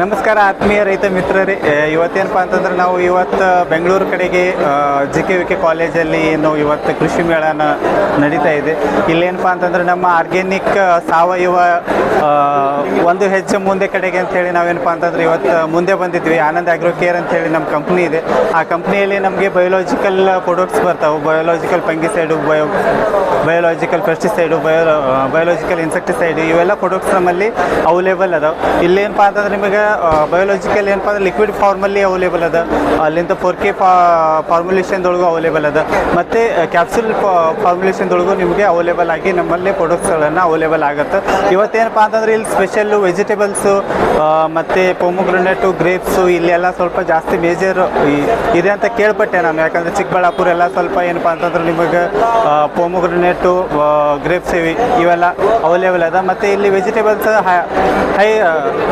ನಮಸ್ಕಾರ ಆತ್ಮೀಯ ರೈತ ಮಿತ್ರರೇ. ಇವತ್ತೇನಪ್ಪ ಅಂತಂದ್ರೆ ನಾವು ಇವತ್ತು ಬೆಂಗಳೂರು ಕಡೆಗೆ JKVK ಕಾಲೇಜಲ್ಲಿ ಏನು ಇವತ್ತು ಕೃಷಿ ಮೇಳನ ನಡೀತಾ ಇದೆ. ಇಲ್ಲೇನಪ್ಪ ಅಂತಂದ್ರೆ ನಮ್ಮ ಆರ್ಗ್ಯಾನಿಕ್ ಸಾವಯವ ಒಂದು ಹೆಜ್ಜೆ ಮುಂದೆ ಕಡೆಗೆ ಅಂಥೇಳಿ ನಾವೇನಪ್ಪ ಅಂತಂದ್ರೆ ಇವತ್ತು ಮುಂದೆ ಬಂದಿದ್ವಿ. ಆನಂದ್ ಆಗ್ರೋ ಕೇರ್ ಅಂಥೇಳಿ ನಮ್ಮ ಕಂಪ್ನಿ ಇದೆ. ಆ ಕಂಪ್ನಿಯಲ್ಲಿ ನಮಗೆ ಬಯೋಲಾಜಿಕಲ್ ಪ್ರಾಡಕ್ಟ್ಸ್ ಬರ್ತಾವೆ. Biological fungicide, biological pesticide, biological insecticide ಇವೆಲ್ಲ ಪ್ರಾಡಕ್ಟ್ಸ್ ನಮ್ಮಲ್ಲಿ ಅವೈಲೇಬಲ್ ಅದಾವೆ. ಇಲ್ಲೇನಪ್ಪ ಅಂತಂದ್ರೆ ನಿಮಗೆ ಬಯೋಲಾಜಿಕಲ್ ಏನಪ್ಪ ಅಂದ್ರೆ ಲಿಕ್ವಿಡ್ ಫಾರ್ಮಲ್ಲಿ ಅವೈಲೇಬಲ್ ಅದ, ಅಲ್ಲಿಂದ 4K ಫಾರ್ಮುಲೇಷನ್ದೊಳಗೂ ಅವೈಲೇಬಲ್ ಅದ, ಮತ್ತು ಕ್ಯಾಪ್ಸುಲ್ ಫಾರ್ಮುಲೇಷನ್ದೊಳಗೂ ನಿಮಗೆ ಅವೈಲೇಬಲ್ ಆಗಿ ನಮ್ಮಲ್ಲಿ ಪ್ರಾಡಕ್ಟ್ಸ್ಗಳನ್ನು ಅವೈಲೇಬಲ್ ಆಗುತ್ತೆ. ಇವತ್ತೇನಪ್ಪ ಅಂತಂದ್ರೆ ಇಲ್ಲಿ ಸ್ಪೆಷಲ್ಲು ವೆಜಿಟೇಬಲ್ಸು ಮತ್ತು ಪೊಮೊಗ್ರನೇಟು, ಗ್ರೇಪ್ಸು ಇಲ್ಲೆಲ್ಲ ಸ್ವಲ್ಪ ಜಾಸ್ತಿ ಮೇಜರ್ ಇದೆ ಅಂತ ಕೇಳ್ಪಟ್ಟೆ ನಾನು. ಯಾಕಂದರೆ ಚಿಕ್ಕಬಳ್ಳಾಪುರ ಎಲ್ಲ ಸ್ವಲ್ಪ ಏನಪ್ಪ ಅಂತಂದ್ರೆ ನಿಮಗೆ ಪೊಮೊಗ್ರನೇಟು, ಗ್ರೇಪ್ಸ್ ಇವೆಲ್ಲ ಅವೈಲೇಬಲ್ ಅದ. ಮತ್ತು ಇಲ್ಲಿ ವೆಜಿಟೇಬಲ್ಸ್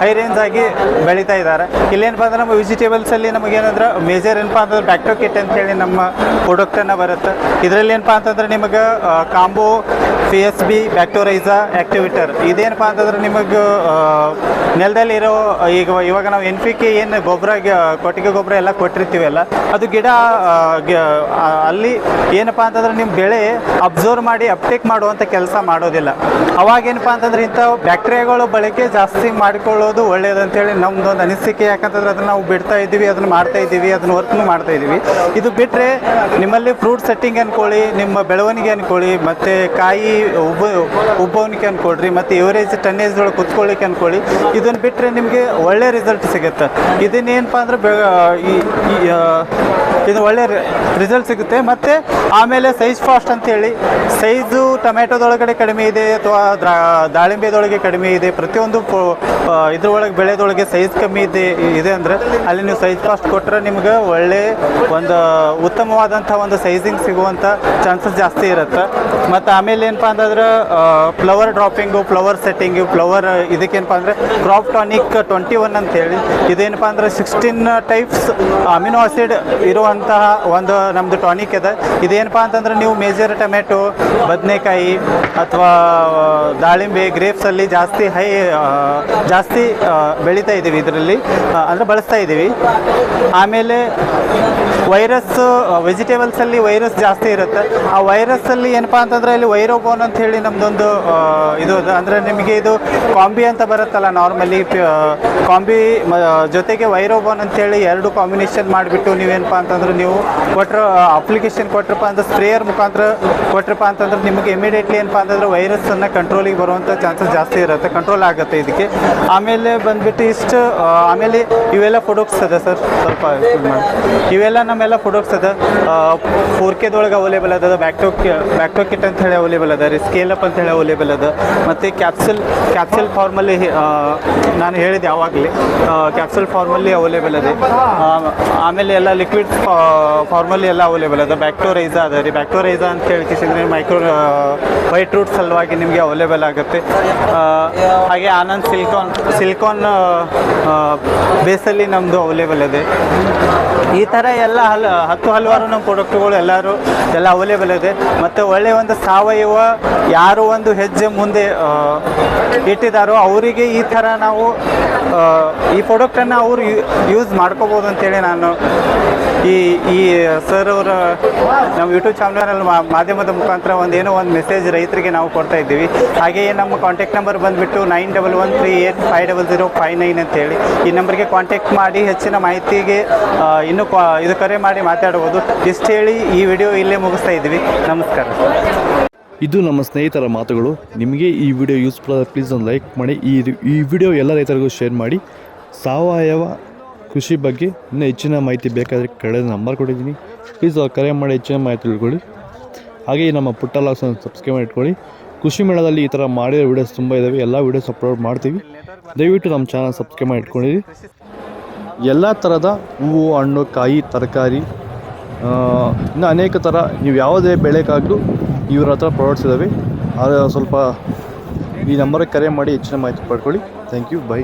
ಹೈ ರೇಂಜ್ ಆಗಿ ಬೆಳೀತಾ ಇದ್ದಾರೆ. ಇಲ್ಲೇನಪ್ಪ ಅಂದ್ರೆ ನಮ್ಮ ವೆಜಿಟೇಬಲ್ಸಲ್ಲಿ ನಮಗೇನಂದ್ರೆ ಮೇಜರ್ ಏನಪ್ಪ ಅಂತಂದ್ರೆ ಬ್ಯಾಕ್ಟೋ ಕಿಟ್ ಅಂತೇಳಿ ನಮ್ಮ ಪ್ರಾಡಕ್ಟನ್ನು ಬರುತ್ತೆ. ಇದರಲ್ಲಿ ಏನಪ್ಪ ಅಂತಂದ್ರೆ ನಿಮಗೆ ಕಾಂಬೋ PSB ಬ್ಯಾಕ್ಟೋರೈಸಾ ಆ್ಯಕ್ಟಿವೇಟರ್ ಇದೇನಪ್ಪ ಅಂತಂದ್ರೆ ನಿಮಗೆ ನೆಲದಲ್ಲಿರೋ ಇವಾಗ ನಾವು NPK ಏನು ಗೊಬ್ಬರ, ಕೊಟ್ಟಿಗೆ ಗೊಬ್ಬರ ಎಲ್ಲ ಕೊಟ್ಟಿರ್ತೀವಲ್ಲ, ಅದು ಗಿಡ ಅಲ್ಲಿ ಏನಪ್ಪ ಅಂತಂದ್ರೆ ನಿಮ್ಮ ಬೆಳೆ ಅಬ್ಸರ್ವ್ ಮಾಡಿ ಅಪ್ಟೇಕ್ ಮಾಡುವಂಥ ಕೆಲಸ ಮಾಡೋದಿಲ್ಲ. ಅವಾಗೇನಪ್ಪ ಅಂತಂದ್ರೆ ಇಂಥ ಬ್ಯಾಕ್ಟೀರಿಯಾಗಳು ಬಳಕೆ ಜಾಸ್ತಿ ಮಾಡಿಕೊಳ್ಳೋದು ಒಳ್ಳೆಯದಂತೇಳಿ ನಮ್ಮದೊಂದು ಅನಿಸಿಕೆ. ಯಾಕಂತಂದ್ರೆ ಅದನ್ನು ನಾವು ಬಿಡ್ತಾ ಇದ್ದೀವಿ, ಅದನ್ನು ಮಾಡ್ತಾ ಇದ್ದೀವಿ, ಅದನ್ನು ವರ್ಕ್ನು ಮಾಡ್ತಾ ಇದ್ದೀವಿ. ಇದು ಬಿಟ್ಟರೆ ನಿಮ್ಮಲ್ಲಿ ಫ್ರೂಟ್ ಸೆಟ್ಟಿಂಗ್ ಅಂದ್ಕೊಳ್ಳಿ, ನಿಮ್ಮ ಬೆಳವಣಿಗೆ ಅಂದ್ಕೊಳ್ಳಿ, ಮತ್ತು ಕಾಯಿ ಉಬ್ಬವಣಿಗೆ ಅಂದ್ಕೊಳ್ರಿ, ಮತ್ತು ಎವರೇಜ್ ಟನ್ನೇಜ್ದೊಳಗೆ ಕುತ್ಕೊಳ್ಳಿಕ್ಕೆ ಅಂದ್ಕೊಳ್ಳಿ. ಇದನ್ನು ಬಿಟ್ಟರೆ ನಿಮಗೆ ಒಳ್ಳೆ ರಿಸಲ್ಟ್ ಸಿಗುತ್ತೆ. ಇದನ್ನೇನಪ್ಪ ಅಂದ್ರೆ ಇದು ಒಳ್ಳೆ ರಿಸಲ್ಟ್ ಸಿಗುತ್ತೆ. ಮತ್ತು ಆಮೇಲೆ ಸೈಜ್ ಫಾಸ್ಟ್ ಅಂತೇಳಿ, ಸೈಜು ಟೊಮ್ಯಾಟೊದೊಳಗಡೆ ಕಡಿಮೆ ಇದೆ ಅಥವಾ ದಾಳಿಂಬೆದೊಳಗೆ ಕಡಿಮೆ ಇದೆ. ಪ್ರತಿಯೊಂದು ಇದ್ರೊಳಗೆ ಬೆಳೆದೊಳಗೆ ಸೈಜ್ ಕಮ್ಮಿ ಇದೆ ಅಂದರೆ ಅಲ್ಲಿ ನೀವು ಸೈಜ್ ಫಾಸ್ಟ್ ಕೊಟ್ಟರೆ ನಿಮ್ಗೆ ಒಳ್ಳೆ ಒಂದು ಉತ್ತಮವಾದಂಥ ಒಂದು ಸೈಜಿಂಗ್ ಸಿಗುವಂಥ ಚಾನ್ಸಸ್ ಜಾಸ್ತಿ ಇರುತ್ತೆ. ಮತ್ತು ಆಮೇಲೆ ಏನಪ್ಪ ಅಂತಂದ್ರೆ flower dropping, flower setting, flower ಇದಕ್ಕೇನಪ್ಪ ಅಂದರೆ ಕ್ರಾಪ್ ಟಾನಿಕ್ 21 ಅಂತೇಳಿ, ಇದೇನಪ್ಪ ಅಂದ್ರೆ 16 ಟೈಪ್ಸ್ ಅಮಿನೋ ಆಸಿಡ್ ಇರುವಂತಹ ಒಂದು ನಮ್ಮದು ಟಾನಿಕ್ ಇದೆ. ಇದೇನಪ್ಪ ಅಂತಂದ್ರೆ ನೀವು ಮೇಜರ್ ಟೊಮೆಟೊ, ಬದನೆಕಾಯಿ ಅಥವಾ ದಾಳಿಂಬೆ, ಗ್ರೇಪ್ಸಲ್ಲಿ ಜಾಸ್ತಿ ಬೆಳೀತಾ ಇದ್ದೀವಿ, ಇದರಲ್ಲಿ ಅಂದರೆ ಬಳಸ್ತಾ ಇದ್ದೀವಿ. ಆಮೇಲೆ ವೈರಸ್, ವೆಜಿಟೇಬಲ್ಸಲ್ಲಿ ವೈರಸ್ ಜಾಸ್ತಿ ಇರುತ್ತೆ. ಆ ವೈರಸ್ಸಲ್ಲಿ ಏನಪ್ಪ ಅಂತಂದರೆ ಇಲ್ಲಿ ವೈರೋಬೋನ್ ಅಂತ ಹೇಳಿ ನಮ್ಮದೊಂದು ಇದು ಅಂದರೆ ನಿಮಗೆ ಇದು ಕಾಂಬಿ ಅಂತ ಬರುತ್ತಲ್ಲ, ನಾರ್ಮಲಿ ಕಾಂಬಿ ಜೊತೆಗೆ ವೈರೋಬೋನ್ ಅಂತೇಳಿ 2 ಕಾಂಬಿನೇಷನ್ ಮಾಡಿಬಿಟ್ಟು ನೀವೇನಪ್ಪ ಅಂತಂದ್ರೆ ನೀವು ಅಪ್ಲಿಕೇಶನ್ ಕೊಟ್ರಪ್ಪ ಅಂದ್ರೆ ಸ್ಪ್ರೇಯರ್ ಮುಖಾಂತರ ಕೊಟ್ರಪ್ಪ ಅಂತಂದ್ರೆ ನಿಮಗೆ ಇಮಿಡಿಯೇಟ್ಲಿ ಏನಪ್ಪ ಅಂತಂದ್ರೆ ವೈರಸ್ಸನ್ನು ಕಂಟ್ರೋಲಿಗೆ ಬರುವಂಥ ಚಾನ್ಸಸ್ ಜಾಸ್ತಿ ಇರುತ್ತೆ, ಕಂಟ್ರೋಲ್ ಆಗುತ್ತೆ ಇದಕ್ಕೆ. ಆಮೇಲೆ ಬಂದುಬಿಟ್ಟು ಇಷ್ಟು ಆಮೇಲೆ ಇವೆಲ್ಲ ಪ್ರಾಡಕ್ಟ್ಸ್ ಅದ ಸರ್, ಸ್ವಲ್ಪ ಇವೆಲ್ಲ ನಮ್ಮೆಲ್ಲ ಪ್ರಾಡಕ್ಟ್ಸ್ ಅದ. 4Kದೊಳಗೆ ಅವೈಲೇಬಲ್ ಅದ, ಬ್ಯಾಕ್ಟೋ ಕಿಟ್ ಅಂತ ಹೇಳಿ ಅವೈಲೇಬಲ್ ಅದ ರೀ, ಸ್ಕೇಲಪ್ ಅಂತ ಹೇಳಿ ಅವೈಲೇಬಲ್ ಅದ. ಮತ್ತು ಕ್ಯಾಪ್ಸುಲ್ ಫಾರ್ಮಲ್ಲಿ ನಾನು ಹೇಳಿದೆ ಯಾವಾಗಲೇ, ಕ್ಯಾಪ್ಸುಲ್ ಫಾರ್ಮಲ್ಲಿ ಅವೈಲೇಬಲ್ ಅದೆ. ಆಮೇಲೆ ಎಲ್ಲ ಲಿಕ್ವಿಡ್ ಫಾರ್ಮಲ್ಲಿ ಎಲ್ಲ ಅವೈಲೇಬಲ್ ಅದ. ಬ್ಯಾಕ್ಟೋರೈಸಾ ಅದ ರೀ, ಬ್ಯಾಕ್ಟೋರೈಸಾ ಅಂತ ಹೇಳಿ ಮೈಕ್ರೋ ವೈಟ್ ರೂಟ್ ಸಲುವಾಗಿ ನಿಮಗೆ ಅವೈಲೇಬಲ್ ಆಗುತ್ತೆ. ಹಾಗೆ ಆನಂದ್ ಸಿಲಿಕಾನ್ ಬೇಸಲ್ಲಿ ನಮ್ಮದು ಅವೈಲೇಬಲ್ ಇದೆ. ಈ ಥರ ಎಲ್ಲ ಹಲವಾರು ನಮ್ಮ ಪ್ರಾಡಕ್ಟ್ಗಳು ಎಲ್ಲ ಅವೈಲೇಬಲ್ ಇದೆ. ಮತ್ತು ಒಳ್ಳೆಯ ಒಂದು ಸಾವಯವ ಯಾರು ಒಂದು ಹೆಜ್ಜೆ ಮುಂದೆ ಇಟ್ಟಿದ್ದಾರೋ ಅವರಿಗೆ ಈ ಥರ ನಾವು ಈ ಪ್ರಾಡಕ್ಟನ್ನು ಅವರು ಯೂಸ್ ಮಾಡ್ಕೋಬೋದು ಅಂತೇಳಿ ನಾನು ಈ ಸರ್ ಅವರ ನಮ್ಮ ಯೂಟ್ಯೂಬ್ ಚಾನಲ್ ಮಾಧ್ಯಮದ ಮುಖಾಂತರ ಒಂದು ಮೆಸೇಜ್ ರೈತರಿಗೆ ನಾವು ಕೊಡ್ತಾ ಇದ್ದೀವಿ. ಹಾಗೆಯೇ ನಮ್ಮ ಕಾಂಟ್ಯಾಕ್ಟ್ ನಂಬರ್ ಬಂದುಬಿಟ್ಟು 9113850059 ಅಂತೇಳಿ ಈ ನಂಬರ್ಗೆ ಕಾಂಟ್ಯಾಕ್ಟ್ ಮಾಡಿ ಹೆಚ್ಚಿನ ಮಾಹಿತಿಗೆ ಇನ್ನೂ ಇದು ಕರೆ ಮಾಡಿ ಮಾತಾಡ್ಬೋದು. ಇಷ್ಟು ಹೇಳಿ ಈ ವಿಡಿಯೋ ಇಲ್ಲೇ ಮುಗಿಸ್ತಾ ಇದ್ದೀವಿ. ನಮಸ್ಕಾರ. ಇದು ನಮ್ಮ ಸ್ನೇಹಿತರ ಮಾತುಗಳು. ನಿಮಗೆ ಈ ವಿಡಿಯೋ ಯೂಸ್ಫುಲ್ ಆದರೆ ಪ್ಲೀಸ್ ಒಂದು ಲೈಕ್ ಮಾಡಿ. ಈ ವಿಡಿಯೋ ಎಲ್ಲ ರೈತರಿಗೂ ಶೇರ್ ಮಾಡಿ. ಸಾವಯವ ಕೃಷಿ ಬಗ್ಗೆ ಇನ್ನೂ ಹೆಚ್ಚಿನ ಮಾಹಿತಿ ಬೇಕಾದರೆ ಕೆಳಗೆ ನಂಬರ್ ಕೊಟ್ಟಿದ್ದೀನಿ, ಪ್ಲೀಸ್ ಕರೆ ಮಾಡಿ ಹೆಚ್ಚಿನ ಮಾಹಿತಿ ತಿಳ್ಕೊಳ್ಳಿ. ಹಾಗೆ ನಮ್ಮ ಪುಟ್ಟ ಲಾಗ್ಸನ್ನು ಸಬ್ಸ್ಕ್ರೈಬ್ ಮಾಡಿ ಇಟ್ಕೊಳ್ಳಿ. ಕೃಷಿ ಮೇಳದಲ್ಲಿ ಈ ಥರ ಮಾಡಿರೋ ವೀಡಿಯೋಸ್ ತುಂಬ ಇದ್ದಾವೆ, ಎಲ್ಲ ವೀಡಿಯೋಸ್ ಅಪ್ಲೋಡ್ ಮಾಡ್ತೀವಿ. ದಯವಿಟ್ಟು ನಮ್ಮ ಚಾನಲ್ ಸಬ್ಸ್ಕ್ರೈಬ್ ಮಾಡಿ ಇಟ್ಕೊಂಡಿರಿ. ಎಲ್ಲ ಥರದ ಹೂವು, ಹಣ್ಣು, ಕಾಯಿ, ತರಕಾರಿ, ಇನ್ನು ಅನೇಕ ಥರ ನೀವು ಯಾವುದೇ ಬೆಳೆಗಾಗಲೂ ಇವ್ರ ಹತ್ರ ಪ್ರಾಡಕ್ಟ್ಸ್ ಇದ್ದಾವೆ. ಅದು ಸ್ವಲ್ಪ ಈ ನಂಬರ್ಗೆ ಕರೆ ಮಾಡಿ ಹೆಚ್ಚಿನ ಮಾಹಿತಿ ಪಡ್ಕೊಳ್ಳಿ. Thank you, by.